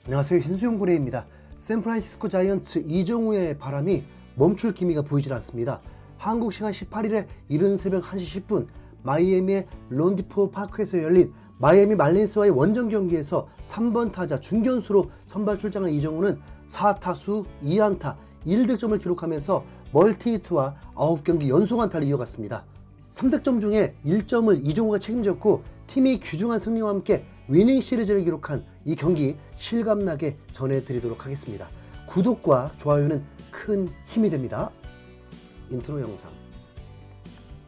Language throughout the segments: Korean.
안녕하세요, hin수용 고래입니다. 샌프란시스코 자이언츠 이정우의 바람이 멈출 기미가 보이질 않습니다. 한국 시간 18일에 이른 새벽 1시 10분 마이애미의 론디포 파크에서 열린 마이애미 말린스와의 원정 경기에서 3번 타자 중견수로 선발 출장한 이정우는 4타수 2안타 1득점을 기록하면서 멀티히트와 9경기 연속 안타를 이어갔습니다. 3득점 중에 1점을 이정우가 책임졌고 팀이 귀중한 승리와 함께 위닝 시리즈를 기록한 이 경기 실감나게 전해드리도록 하겠습니다. 구독과 좋아요는 큰 힘이 됩니다. 인트로 영상.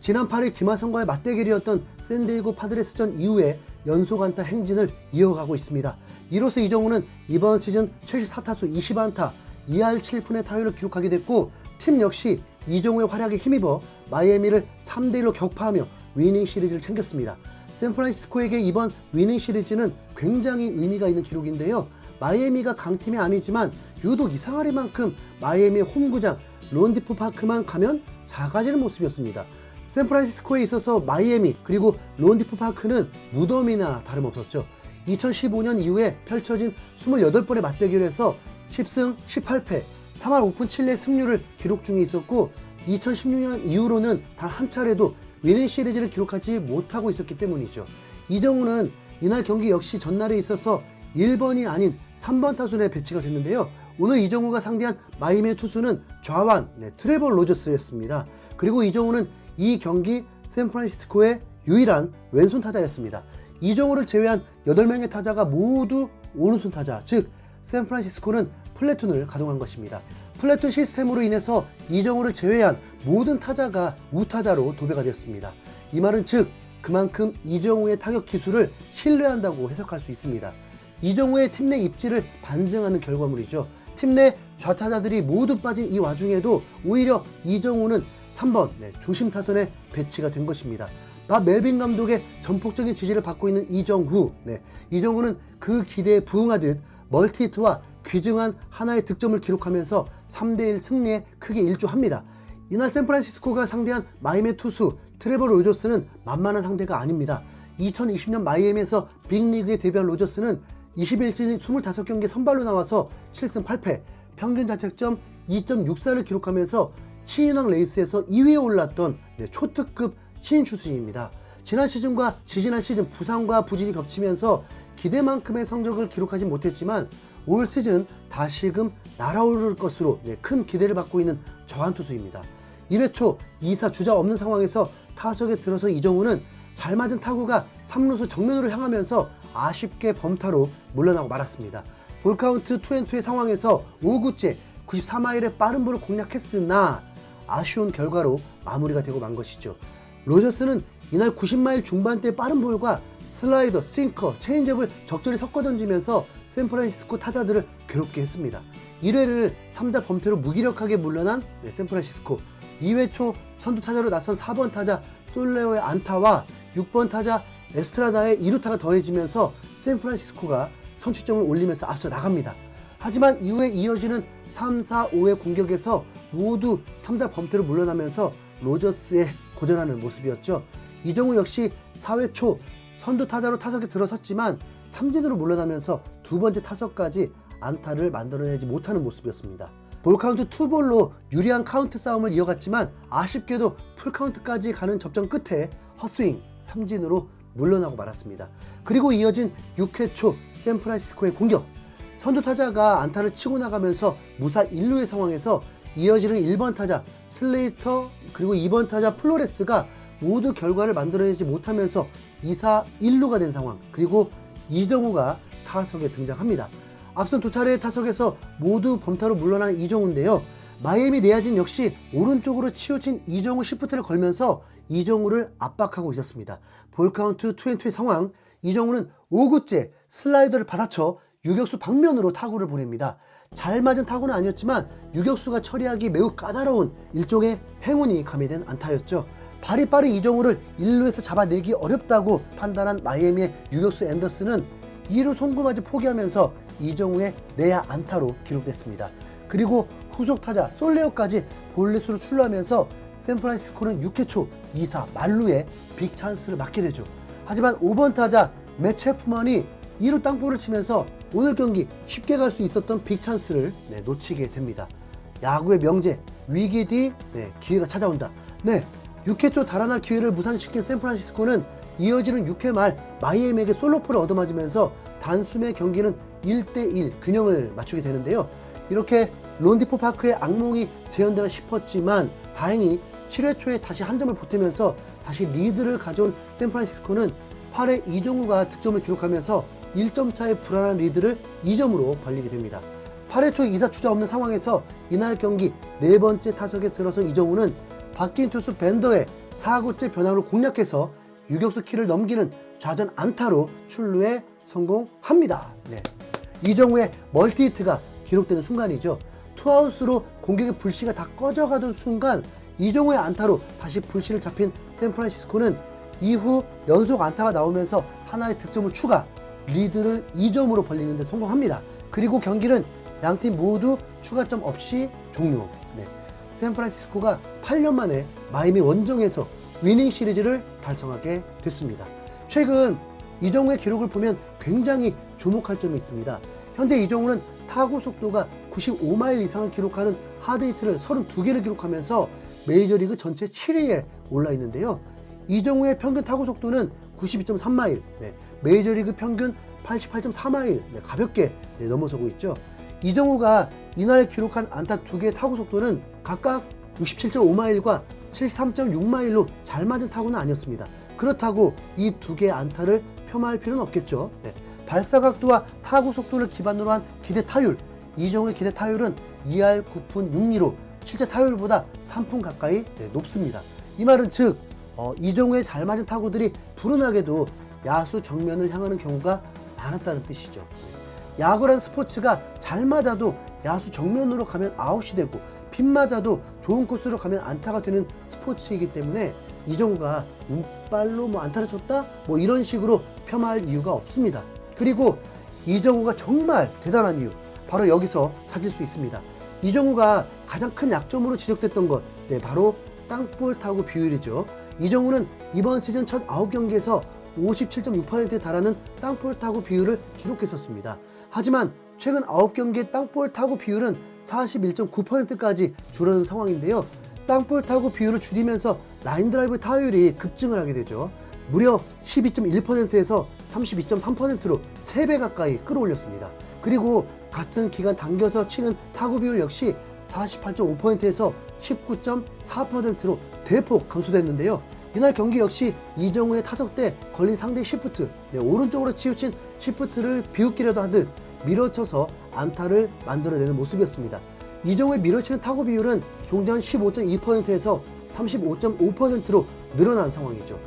지난 8일 김하성과의 맞대결이었던 샌디에고 파드레스전 이후에 연속 안타 행진을 이어가고 있습니다. 이로써 이정우는 이번 시즌 74타수 20안타 2할 7푼의 타율을 기록하게 됐고 팀 역시 이정우의 활약에 힘입어 마이애미를 3대1로 격파하며 위닝 시리즈를 챙겼습니다. 샌프란시스코에게 이번 위닝 시리즈는 굉장히 의미가 있는 기록인데요. 마이애미가 강팀이 아니지만 유독 이상하리만큼 마이애미의 홈구장 론디포 파크만 가면 작아지는 모습이었습니다. 샌프란시스코에 있어서 마이애미 그리고 론디포 파크는 무덤이나 다름없었죠. 2015년 이후에 펼쳐진 28번의 맞대결에서 10승 18패 3할 5푼 7리의 승률을 기록 중에 있었고 2016년 이후로는 단 한 차례도 위닝 시리즈를 기록하지 못하고 있었기 때문이죠. 이정우는 이날 경기 역시 전날에 있어서 1번이 아닌 3번 타순에 배치가 됐는데요. 오늘 이정우가 상대한 마이애미의 투수는 좌완 트레버 로저스였습니다. 그리고 이정우는 이 경기 샌프란시스코의 유일한 왼손 타자였습니다. 이정우를 제외한 8명의 타자가 모두 오른손 타자, 즉 샌프란시스코는 플래툰을 가동한 것입니다. 플래툰 시스템으로 인해서 이정우를 제외한 모든 타자가 우타자로 도배가 되었습니다. 이 말은 즉 그만큼 이정우의 타격 기술을 신뢰한다고 해석할 수 있습니다. 이정우의 팀 내 입지를 반증하는 결과물이죠. 팀 내 좌타자들이 모두 빠진 이 와중에도 오히려 이정우는 3번 중심 타선에 배치가 된 것입니다. 나 멜빈 감독의 전폭적인 지지를 받고 있는 이정우. 이정우는 그 기대에 부응하듯 멀티히트와 귀중한 하나의 득점을 기록하면서 3대1 승리에 크게 일조합니다. 이날 샌프란시스코가 상대한 마이애미 투수 트레버 로저스는 만만한 상대가 아닙니다. 2020년 마이애미에서 빅리그에 데뷔한 로저스는 21시즌 25경기 선발로 나와서 7승 8패, 평균 자책점 2.64를 기록하면서 신인왕 레이스에서 2위에 올랐던 초특급 신인 출신입니다. 지난 시즌과 지지난 시즌 부상과 부진이 겹치면서 기대만큼의 성적을 기록하지 못했지만 올 시즌 다시금 날아오를 것으로 큰 기대를 받고 있는 저한 투수입니다. 1회 초 2사 주자 없는 상황에서 타석에 들어서 이정우는 잘 맞은 타구가 3루수 정면으로 향하면서 아쉽게 범타로 물러나고 말았습니다. 볼카운트 2&2의 상황에서 5구째 94마일의 빠른 볼을 공략했으나 아쉬운 결과로 마무리가 되고 만 것이죠. 로저스는 이날 90마일 중반대의 빠른 볼과 슬라이더, 싱커, 체인지업을 적절히 섞어 던지면서 샌프란시스코 타자들을 괴롭게 했습니다. 1회를 3자 범퇴로 무기력하게 물러난 샌프란시스코. 2회 초 선두 타자로 나선 4번 타자 솔레오의 안타와 6번 타자 에스트라다의 2루타가 더해지면서 샌프란시스코가 선취점을 올리면서 앞서 나갑니다. 하지만 이후에 이어지는 3, 4, 5의 공격에서 모두 3자 범퇴로 물러나면서 로저스에 고전하는 모습이었죠. 이정우 역시 4회 초 선두 타자로 타석에 들어섰지만 삼진으로 물러나면서 두 번째 타석까지 안타를 만들어내지 못하는 모습이었습니다. 볼카운트 2볼로 유리한 카운트 싸움을 이어갔지만 아쉽게도 풀카운트까지 가는 접전 끝에 헛스윙 삼진으로 물러나고 말았습니다. 그리고 이어진 6회 초 샌프란시스코의 공격. 선두 타자가 안타를 치고 나가면서 무사 1루의 상황에서 이어지는 1번 타자 슬레이터 그리고 2번 타자 플로레스가 모두 결과를 만들어내지 못하면서 2사 1루가 된 상황. 그리고 이정우가 타석에 등장합니다. 앞선 두 차례의 타석에서 모두 범타로 물러난 이정우인데요. 마이애미 내야진 역시 오른쪽으로 치우친 이정우 시프트를 걸면서 이정우를 압박하고 있었습니다. 볼카운트 2&2의 상황. 이정우는 5구째 슬라이더를 받아쳐 유격수 방면으로 타구를 보냅니다. 잘 맞은 타구는 아니었지만 유격수가 처리하기 매우 까다로운 일종의 행운이 가미된 안타였죠. 발이 빠른 이정우를 1루에서 잡아내기 어렵다고 판단한 마이애미의 유격수 앤더슨은 2루 송구마저 포기하면서 이정우의 내야 안타로 기록됐습니다. 그리고 후속 타자 솔레오까지 볼넷으로 출루하면서 샌프란시스코는 6회 초 2사 만루에 빅 찬스를 맞게 되죠. 하지만 5번 타자 맷 체프먼이 2루 땅볼을 치면서 오늘 경기 쉽게 갈 수 있었던 빅찬스를 놓치게 됩니다. 야구의 명제, 위기 뒤 기회가 찾아온다. 6회 초 달아날 기회를 무산시킨 샌프란시스코는 이어지는 6회 말 마이애미에게 솔로포를 얻어맞으면서 단숨에 경기는 1대1 균형을 맞추게 되는데요. 이렇게 론디포 파크의 악몽이 재현되나 싶었지만 다행히 7회 초에 다시 한 점을 보태면서 다시 리드를 가져온 샌프란시스코는 8회 이정우가 득점을 기록하면서 1점 차의 불안한 리드를 2점으로 벌리게 됩니다. 8회 초 2사 주자 없는 상황에서 이날 경기 네 번째 타석에 들어선 이정우는 바뀐 투수 벤더의 4구째 변화로 공략해서 유격수 키를 넘기는 좌전 안타로 출루에 성공합니다. 이정우의 멀티히트가 기록되는 순간이죠. 투아웃으로 공격의 불씨가 다 꺼져가던 순간 이정우의 안타로 다시 불씨를 잡힌 샌프란시스코는 이후 연속 안타가 나오면서 하나의 득점을 추가, 리드를 2점으로 벌리는 데 성공합니다. 그리고 경기는 양팀 모두 추가점 없이 종료. 샌프란시스코가 8년 만에 마이애미 원정에서 위닝 시리즈를 달성하게 됐습니다. 최근 이정우의 기록을 보면 굉장히 주목할 점이 있습니다. 현재 이정우는 타구 속도가 95마일 이상을 기록하는 하드히트를 32개를 기록하면서 메이저리그 전체 7위에 올라 있는데요. 이정우의 평균 타구 속도는 92.3마일, 메이저리그 평균 88.4마일, 가볍게 넘어서고 있죠. 이정우가 이날 기록한 안타 2개의 타구 속도는 각각 67.5마일과 73.6마일로 잘 맞은 타구는 아니었습니다. 그렇다고 이 2개의 안타를 폄하할 필요는 없겠죠. 발사각도와 타구 속도를 기반으로 한 기대 타율, 이정우의 기대 타율은 2할 9푼 6리로 실제 타율보다 3푼 가까이 높습니다. 이 말은 즉 이정우의 잘 맞은 타구들이 불운하게도 야수 정면을 향하는 경우가 많았다는 뜻이죠. 야구란 스포츠가 잘 맞아도 야수 정면으로 가면 아웃이 되고 빗 맞아도 좋은 코스로 가면 안타가 되는 스포츠이기 때문에 이정우가 운빨로 안타를 쳤다? 이런 식으로 폄하할 이유가 없습니다. 그리고 이정우가 정말 대단한 이유, 바로 여기서 찾을 수 있습니다. 이정우가 가장 큰 약점으로 지적됐던 것, 바로 땅볼 타구 비율이죠. 이정우는 이번 시즌 첫 9경기에서 57.6%에 달하는 땅볼 타구 비율을 기록했었습니다. 하지만 최근 9경기의 땅볼 타구 비율은 41.9%까지 줄어든 상황인데요. 땅볼 타구 비율을 줄이면서 라인 드라이브 타율이 급증을 하게 되죠. 무려 12.1%에서 32.3%로 3배 가까이 끌어올렸습니다. 그리고 같은 기간 당겨서 치는 타구 비율 역시 48.5%에서 19.4%로 대폭 감소됐는데요. 이날 경기 역시 이정우의 타석 때 걸린 상대 시프트, 오른쪽으로 치우친 시프트를 비웃기려도 하듯 밀어쳐서 안타를 만들어내는 모습이었습니다. 이정우의 밀어치는 타구 비율은 종전 15.2%에서 35.5%로 늘어난 상황이죠.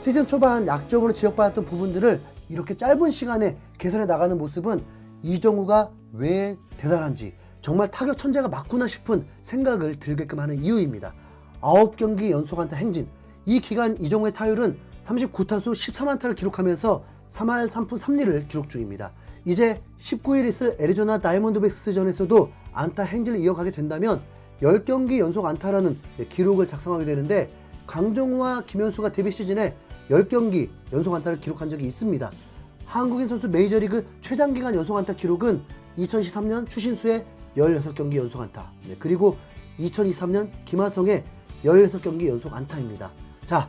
시즌 초반 약점으로 지적받았던 부분들을 이렇게 짧은 시간에 개선해 나가는 모습은 이정우가 왜 대단한지, 정말 타격 천재가 맞구나 싶은 생각을 들게끔 하는 이유입니다. 9경기 연속 안타 행진, 이 기간 이정우의 타율은 39타수 14안타를 기록하면서 3할 3푼 3리를 기록 중입니다. 이제 19일 있을 애리조나 다이몬드백스전에서도 안타 행진을 이어가게 된다면 10경기 연속 안타라는 기록을 작성하게 되는데, 강정호와 김현수가 데뷔 시즌에 10경기 연속 안타를 기록한 적이 있습니다. 한국인 선수 메이저리그 최장기간 연속 안타 기록은 2013년 추신수의 16경기 연속 안타, 그리고 2023년 김하성의 16경기 연속 안타입니다. 자,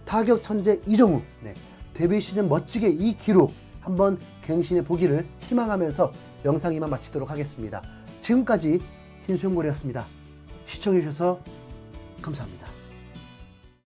타격 천재 이정우, 데뷔 시즌 멋지게 이 기록 한번 갱신해 보기를 희망하면서 영상 이만 마치도록 하겠습니다. 지금까지 흰수염고래였습니다. 시청해주셔서 감사합니다.